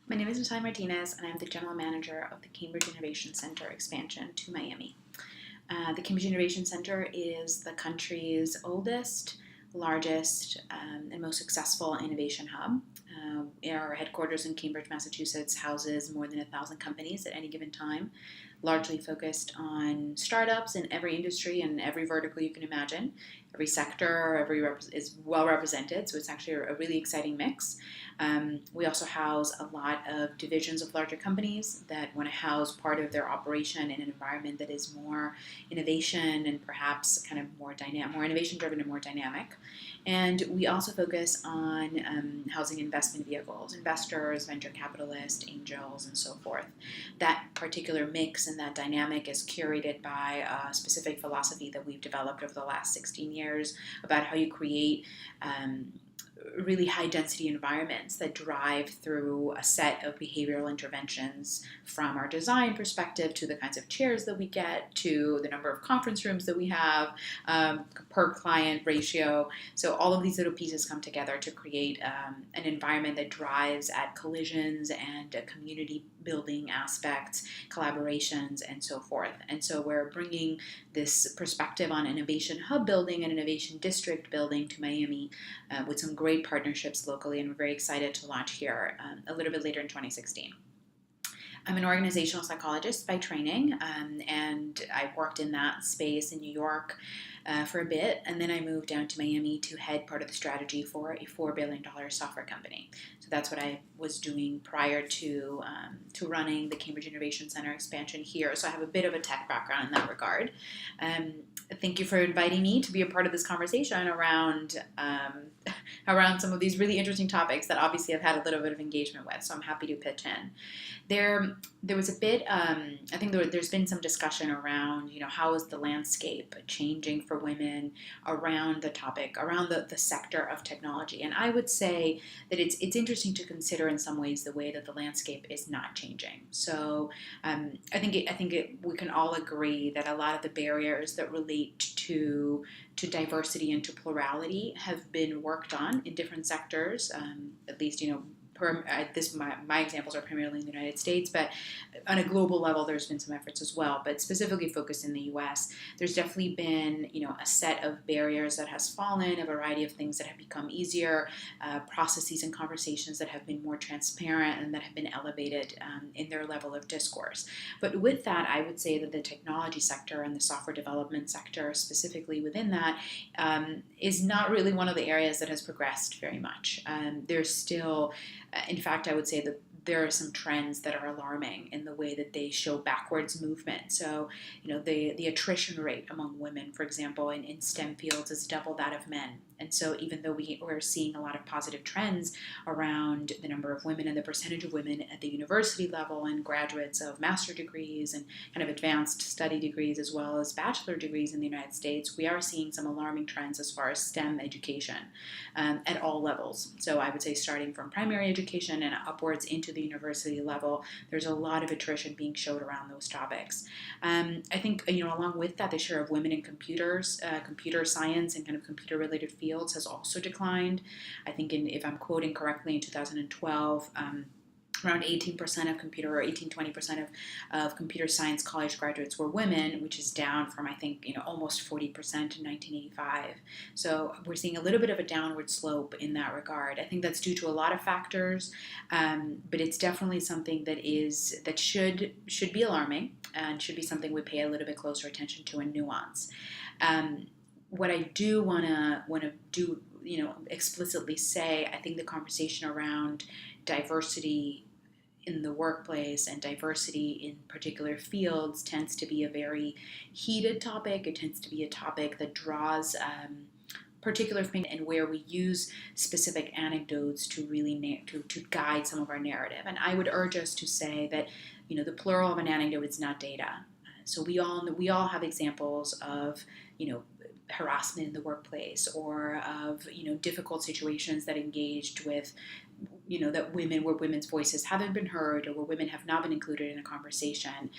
My name is Natalia Martinez, and I'm the General Manager of the Cambridge Innovation Center expansion to Miami. The Cambridge Innovation Center is the country's oldest, largest, and most successful innovation hub. Our headquarters in Cambridge, Massachusetts houses more than 1,000 companies at any given time, largely focused on startups in every industry and every vertical you can imagine. Every sector is well represented, so it's actually a really exciting mix. We also house a lot of divisions of larger companies that want to house part of their operation in an environment that is more innovation and perhaps kind of more dynamic, more innovation driven and more dynamic. And we also focus on housing investment vehicles, investors, venture capitalists, angels, and so forth. That particular mix and that dynamic is curated by a specific philosophy that we've developed over the last 16 years about how you create really high density environments that drive through a set of behavioral interventions, from our design perspective to the kinds of chairs that we get to the number of conference rooms that we have, per client ratio. So all of these little pieces come together to create an environment that drives at collisions and community building aspects, collaborations, and so forth. And so we're bringing this perspective on innovation hub building and innovation district building to Miami with some great partnerships locally, and we're very excited to launch here a little bit later in 2016. I'm an organizational psychologist by training, and I worked in that space in New York for a bit, and then I moved down to Miami to head part of the strategy for a $4 billion software company. So that's what I was doing prior to running the Cambridge Innovation Center expansion here. So I have a bit of a tech background in that regard. Thank you for inviting me to be a part of this conversation around some of these really interesting topics that obviously I've had a little bit of engagement with. So I'm happy to pitch in. There was a bit, I think there's been some discussion around, how is the landscape changing for women around the topic, around the sector of technology. And I would say that it's interesting to consider in some ways the way that the landscape is not changing. So I think we can all agree that a lot of the barriers that relate to diversity and to plurality have been worked on in different sectors, at least, my examples are primarily in the United States, but on a global level, there's been some efforts as well. But specifically focused in the U.S., there's definitely been, a set of barriers that has fallen, a variety of things that have become easier, processes and conversations that have been more transparent and that have been elevated in their level of discourse. But with that, I would say that the technology sector and the software development sector, specifically within that, is not really one of the areas that has progressed very much. There's still in fact, I would say that there are some trends that are alarming in the way that they show backwards movement. So, the attrition rate among women, for example, in STEM fields is double that of men. And so even though we're seeing a lot of positive trends around the number of women and the percentage of women at the university level and graduates of master degrees and kind of advanced study degrees as well as bachelor degrees in the United States, we are seeing some alarming trends as far as STEM education at all levels. So I would say starting from primary education and upwards into the university level, there's a lot of attrition being showed around those topics. I think, along with that, the share of women in computers, computer science and kind of computer-related fields has also declined. I think, if I'm quoting correctly, in 2012, around 18% of computer, or 18-20% of computer science college graduates were women, which is down from, I think, almost 40% in 1985. So we're seeing a little bit of a downward slope in that regard. I think that's due to a lot of factors, but it's definitely something that should be alarming and should be something we pay a little bit closer attention to and nuance. What I do want to do, explicitly say, I think the conversation around diversity in the workplace and diversity in particular fields tends to be a very heated topic. It tends to be a topic that draws particular things and where we use specific anecdotes to really to guide some of our narrative. And I would urge us to say that, the plural of an anecdote is not data. So we all have examples of, harassment in the workplace, or of difficult situations that engaged with that where women's voices haven't been heard, or where women have not been included in a conversation.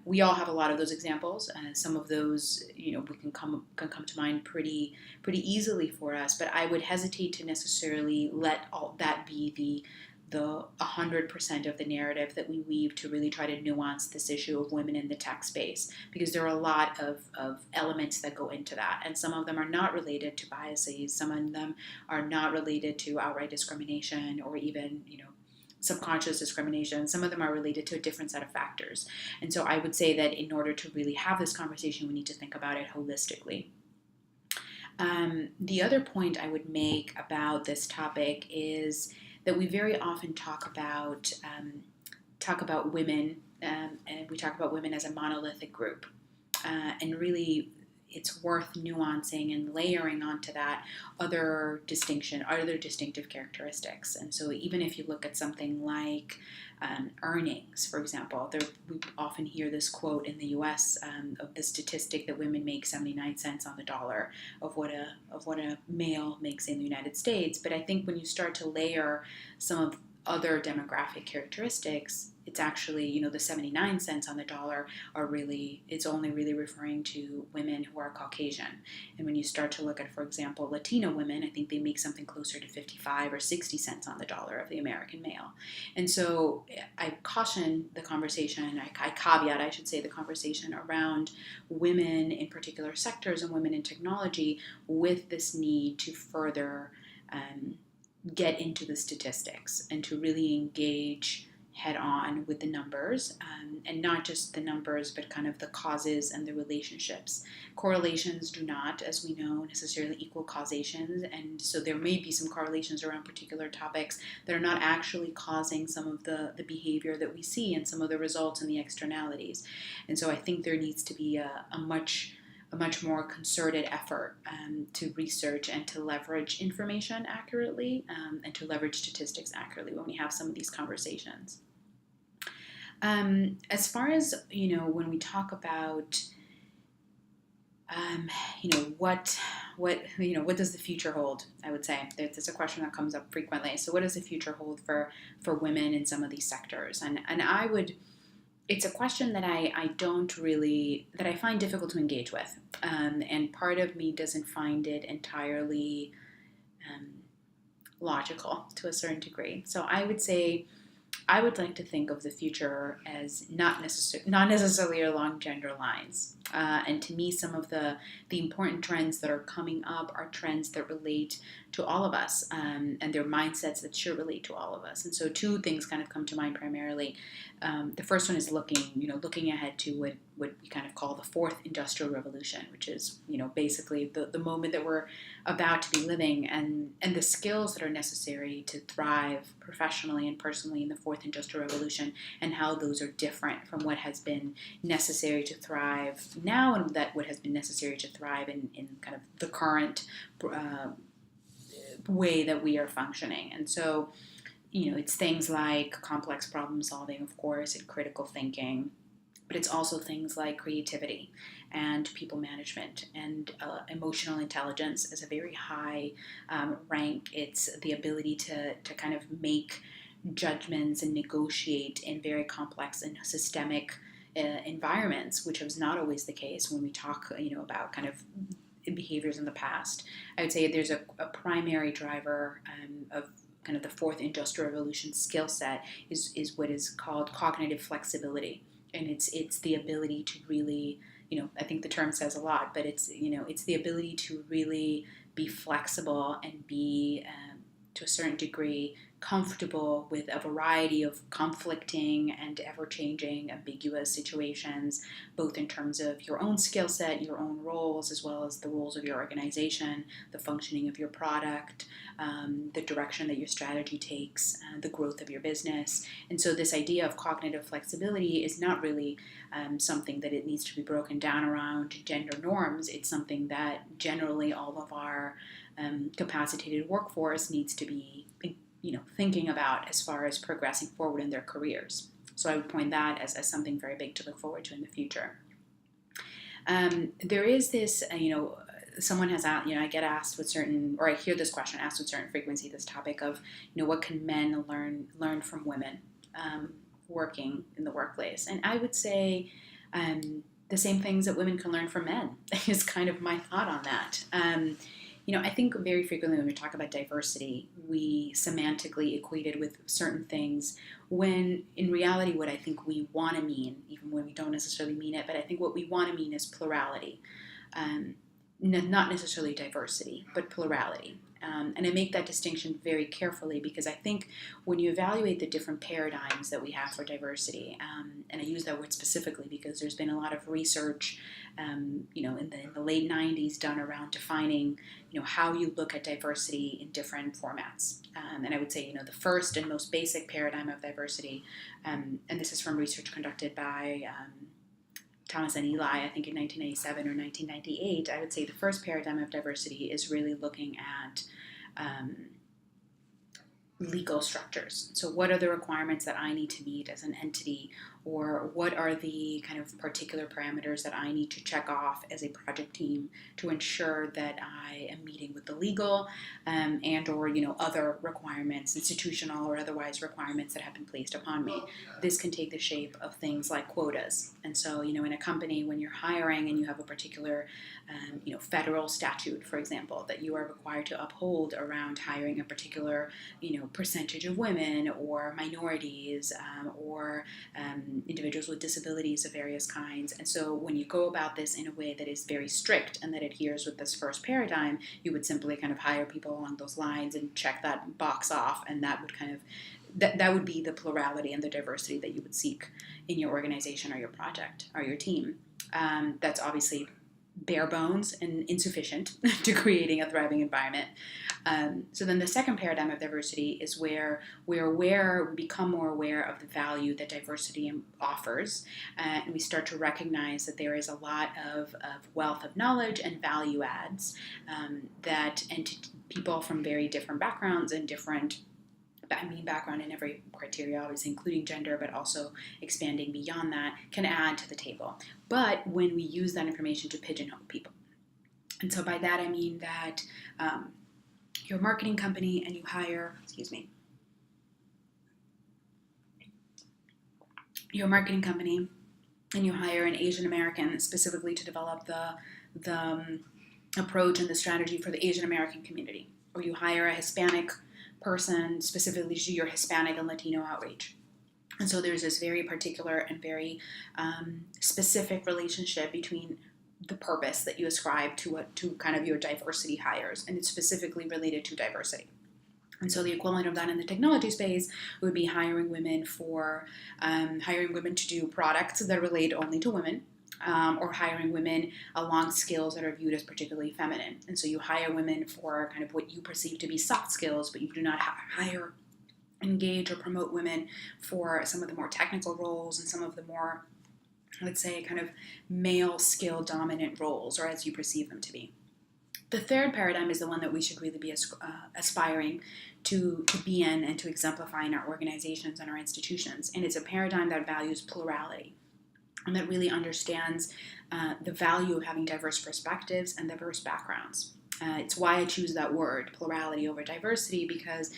We all have a lot of those examples. Some of those we can come to mind pretty easily for us. But I would hesitate to necessarily let all that be the the 100% of the narrative that we weave to really try to nuance this issue of women in the tech space, because there are a lot of elements that go into that, and some of them are not related to biases, some of them are not related to outright discrimination or even, subconscious discrimination. Some of them are related to a different set of factors. And so I would say that in order to really have this conversation, we need to think about it holistically. The other point I would make about this topic is that we very often talk about women, and we talk about women as a monolithic group, and really it's worth nuancing and layering onto that other distinctive characteristics. And so even if you look at something like earnings, for example, we often hear this quote in the U.S. Of the statistic that women make 79 cents on the dollar of what a male makes in the United States. But I think when you start to layer some of other demographic characteristics, it's actually, the 79 cents on the dollar it's only really referring to women who are Caucasian. And when you start to look at, for example, Latino women, I think they make something closer to 55 or 60 cents on the dollar of the American male. And so I caution the conversation, I caveat, I should say, the conversation around women in particular sectors and women in technology with this need to further get into the statistics and to really engage head on with the numbers, and not just the numbers, but kind of the causes and the relationships. Correlations do not, as we know, necessarily equal causations, and so there may be some correlations around particular topics that are not actually causing some of the behavior that we see and some of the results and the externalities. And so I think there needs to be a much more concerted effort to research and to leverage information accurately, and to leverage statistics accurately when we have some of these conversations. As far as, when we talk about, what does the future hold? I would say that's a question that comes up frequently. So what does the future hold for women in some of these sectors? And it's a question that I find difficult to engage with. And part of me doesn't find it entirely logical to a certain degree. So I would say I would like to think of the future as not necessarily along gender lines. And to me, some of the important trends that are coming up are trends that relate to all of us, and they're mindsets that should relate to all of us. And so two things kind of come to mind primarily. The first one is looking ahead to what we kind of call the fourth industrial revolution, which is, basically the moment that we're about to be living, and the skills that are necessary to thrive professionally and personally in the fourth industrial revolution, and how those are different from what has been necessary to thrive now, and what has been necessary to thrive in kind of the current way that we are functioning. And so, it's things like complex problem solving, of course, and critical thinking, but it's also things like creativity and people management and emotional intelligence is a very high rank. It's the ability to kind of make judgments and negotiate in very complex and systemic environments, which was not always the case when we talk, about kind of behaviors in the past. I would say there's a primary driver of kind of the fourth industrial revolution skill set is what is called cognitive flexibility. And it's the ability to really, I think the term says a lot, but it's the ability to really be flexible and be, to a certain degree, comfortable with a variety of conflicting and ever-changing, ambiguous situations, both in terms of your own skill set, your own roles, as well as the roles of your organization, the functioning of your product, the direction that your strategy takes, the growth of your business. And so this idea of cognitive flexibility is not really something that it needs to be broken down around gender norms. It's something that generally all of our capacitated workforce needs to be thinking about as far as progressing forward in their careers. So I would point that as something very big to look forward to in the future. There is this, someone has asked, I get asked with certain, or I hear this question asked with certain frequency, this topic of, what can men learn from women working in the workplace? And I would say the same things that women can learn from men is kind of my thought on that. I think very frequently when we talk about diversity, we semantically equate it with certain things when in reality what I think we want to mean, even when we don't necessarily mean it, but I think what we want to mean is plurality. Not necessarily diversity, but plurality. And I make that distinction very carefully because I think when you evaluate the different paradigms that we have for diversity, and I use that word specifically because there's been a lot of research, in the late 90s done around defining, how you look at diversity in different formats. And I would say, the first and most basic paradigm of diversity, and this is from research conducted by Thomas and Eli, I think in 1997 or 1998, I would say the first paradigm of diversity is really looking at legal structures. So what are the requirements that I need to meet as an entity, or what are the kind of particular parameters that I need to check off as a project team to ensure that I am meeting with the legal and or other requirements, institutional or otherwise requirements that have been placed upon me. This can take the shape of things like quotas. And so in a company, when you're hiring and you have a particular federal statute, for example, that you are required to uphold around hiring a particular percentage of women or minorities or individuals with disabilities of various kinds. And so when you go about this in a way that is very strict and that adheres with this first paradigm, you would simply kind of hire people along those lines and check that box off, and that would kind of that would be the plurality and the diversity that you would seek in your organization or your project or your team. That's obviously bare bones and insufficient to creating a thriving environment. So then the second paradigm of diversity is where we become more aware of the value that diversity offers, and we start to recognize that there is a lot of wealth of knowledge and value adds people from very different backgrounds and different background in every criteria, obviously including gender, but also expanding beyond that, can add to the table. But when we use that information to pigeonhole people. And so by that I mean that your marketing company and you hire, your marketing company and you hire an Asian American specifically to develop the approach and the strategy for the Asian American community, or you hire a Hispanic person specifically to do your Hispanic and Latino outreach. And so there's this very particular and very specific relationship between the purpose that you ascribe to kind of your diversity hires, and it's specifically related to diversity. And so the equivalent of that in the technology space would be hiring women to do products that relate only to women, or hiring women along skills that are viewed as particularly feminine. And so you hire women for kind of what you perceive to be soft skills, but you do not hire, engage, or promote women for some of the more technical roles and some of the more, let's say, kind of male skill dominant roles, or as you perceive them to be. The third paradigm is the one that we should really be aspiring to be in and to exemplify in our organizations and our institutions. And it's a paradigm that values plurality and that really understands the value of having diverse perspectives and diverse backgrounds. It's why I choose that word, plurality over diversity, because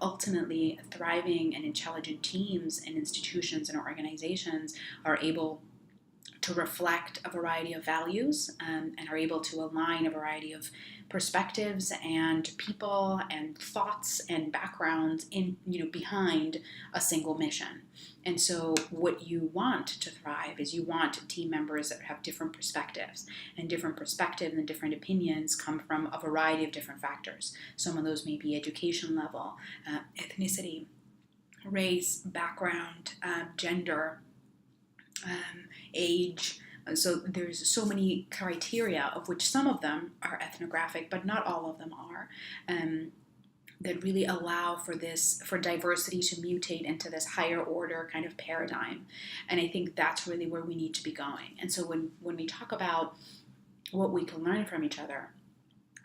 ultimately thriving and intelligent teams and institutions and organizations are able to reflect a variety of values and are able to align a variety of perspectives and people and thoughts and backgrounds behind a single mission. And so what you want to thrive is you want team members that have different perspectives, and different perspectives and different opinions come from a variety of different factors. Some of those may be education level, ethnicity, race, background, gender, age. So there's so many criteria, of which some of them are ethnographic, but not all of them are, that really allow for diversity to mutate into this higher order kind of paradigm. And I think that's really where we need to be going. And so when we talk about what we can learn from each other,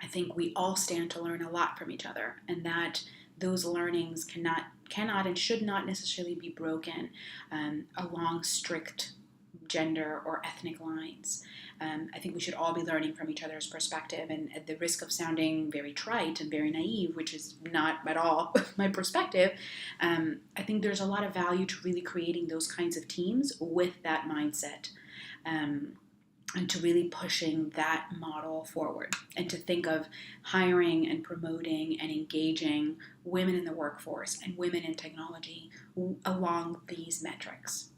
I think we all stand to learn a lot from each other, and that those learnings cannot and should not necessarily be broken along strict gender or ethnic lines. I think we should all be learning from each other's perspective, and at the risk of sounding very trite and very naive, which is not at all my perspective, I think there's a lot of value to really creating those kinds of teams with that mindset. and to really pushing that model forward, and to think of hiring and promoting and engaging women in the workforce and women in technology along these metrics.